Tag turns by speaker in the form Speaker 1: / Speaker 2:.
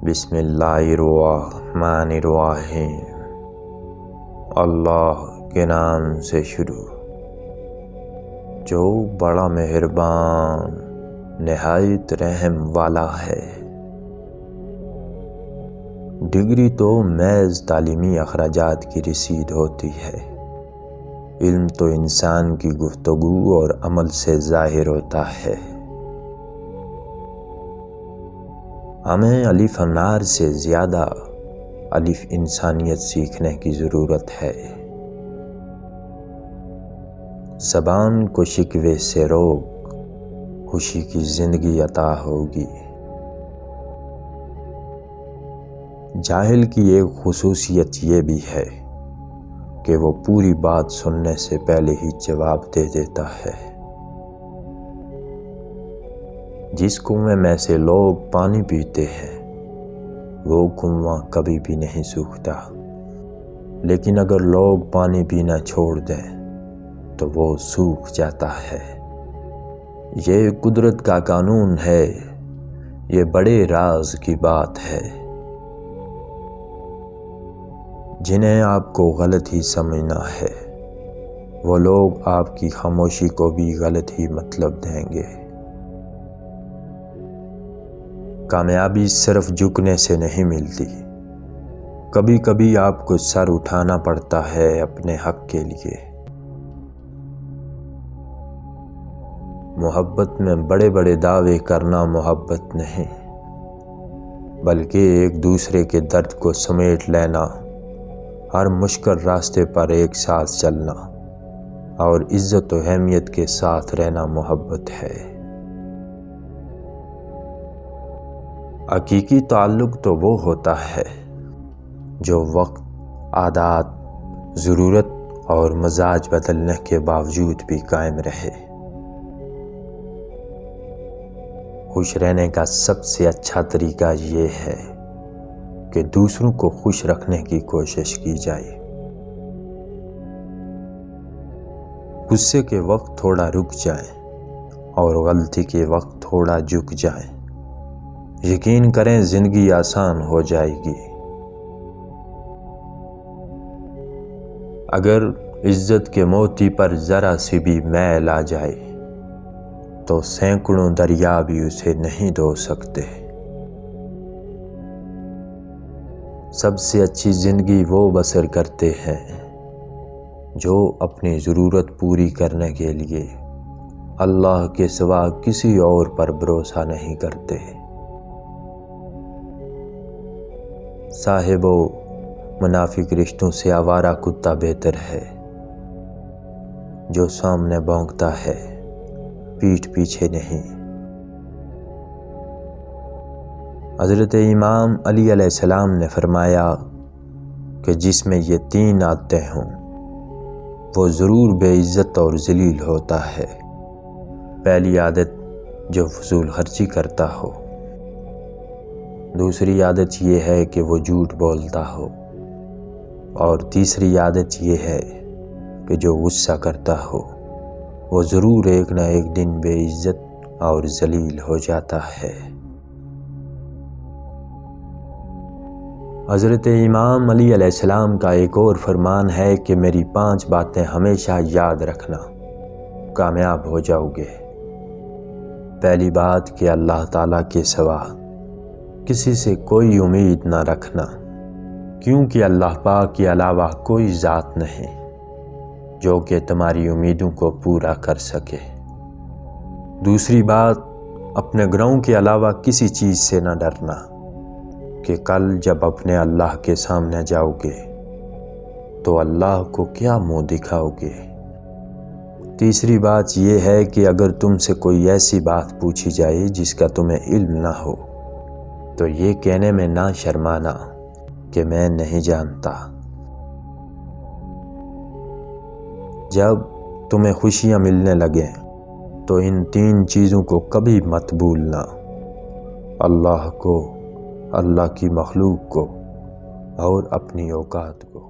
Speaker 1: بسم اللہ الرحمن الرحیم۔ اللہ کے نام سے شروع جو بڑا مہربان نہایت رحم والا ہے۔ ڈگری تو محض تعلیمی اخراجات کی رسید ہوتی ہے، علم تو انسان کی گفتگو اور عمل سے ظاہر ہوتا ہے۔ ہمیں الف انار سے زیادہ الف انسانیت سیکھنے کی ضرورت ہے۔ زبان کو شکوے سے روک، خوشی کی زندگی عطا ہوگی۔ جاہل کی ایک خصوصیت یہ بھی ہے کہ وہ پوری بات سننے سے پہلے ہی جواب دے دیتا ہے۔ جس کنویں میں سے لوگ پانی پیتے ہیں وہ کنواں کبھی بھی نہیں سوکھتا، لیکن اگر لوگ پانی پینا چھوڑ دیں تو وہ سوکھ جاتا ہے۔ یہ قدرت کا قانون ہے، یہ بڑے راز کی بات ہے۔ جنہیں آپ کو غلط ہی سمجھنا ہے وہ لوگ آپ کی خاموشی کو بھی غلط ہی مطلب دیں گے۔ کامیابی صرف جھکنے سے نہیں ملتی، کبھی کبھی آپ کو سر اٹھانا پڑتا ہے اپنے حق کے لیے۔ محبت میں بڑے بڑے دعوے کرنا محبت نہیں، بلکہ ایک دوسرے کے درد کو سمیٹ لینا، ہر مشکل راستے پر ایک ساتھ چلنا اور عزت و اہمیت کے ساتھ رہنا محبت ہے۔ حقیقی تعلق تو وہ ہوتا ہے جو وقت، عادات، ضرورت اور مزاج بدلنے کے باوجود بھی قائم رہے۔ خوش رہنے کا سب سے اچھا طریقہ یہ ہے کہ دوسروں کو خوش رکھنے کی کوشش کی جائے۔ غصے کے وقت تھوڑا رک جائیں اور غلطی کے وقت تھوڑا جھک جائیں، یقین کریں زندگی آسان ہو جائے گی۔ اگر عزت کے موتی پر ذرا سی بھی میل آ جائے تو سینکڑوں دریا بھی اسے نہیں دھو سکتے۔ سب سے اچھی زندگی وہ بسر کرتے ہیں جو اپنی ضرورت پوری کرنے کے لیے اللہ کے سوا کسی اور پر بھروسہ نہیں کرتے۔ صاحب و منافق رشتوں سے آوارہ کتا بہتر ہے جو سامنے بھونکتا ہے پیٹھ پیچھے نہیں۔ حضرت امام علی علیہ السلام نے فرمایا کہ جس میں یہ تین عادتیں ہوں وہ ضرور بے عزت اور ذلیل ہوتا ہے۔ پہلی عادت جو فضول خرچی کرتا ہو، دوسری عادت یہ ہے کہ وہ جھوٹ بولتا ہو، اور تیسری عادت یہ ہے کہ جو غصہ کرتا ہو وہ ضرور ایک نہ ایک دن بے عزت اور ذلیل ہو جاتا ہے۔ حضرت امام علی علیہ السلام کا ایک اور فرمان ہے کہ میری 5 باتیں ہمیشہ یاد رکھنا، کامیاب ہو جاؤ گے۔ پہلی بات کہ اللہ تعالیٰ کے سوا کسی سے کوئی امید نہ رکھنا، کیونکہ اللہ پاک کے علاوہ کوئی ذات نہیں جو کہ تمہاری امیدوں کو پورا کر سکے۔ دوسری بات، اپنے گناہوں کے علاوہ کسی چیز سے نہ ڈرنا کہ کل جب اپنے اللہ کے سامنے جاؤ گے تو اللہ کو کیا منہ دکھاؤ گے۔ تیسری بات یہ ہے کہ اگر تم سے کوئی ایسی بات پوچھی جائے جس کا تمہیں علم نہ ہو تو یہ کہنے میں نہ شرمانا کہ میں نہیں جانتا۔ جب تمہیں خوشیاں ملنے لگیں تو ان 3 چیزوں کو کبھی مت بھولنا، اللہ کو، اللہ کی مخلوق کو اور اپنی اوقات کو۔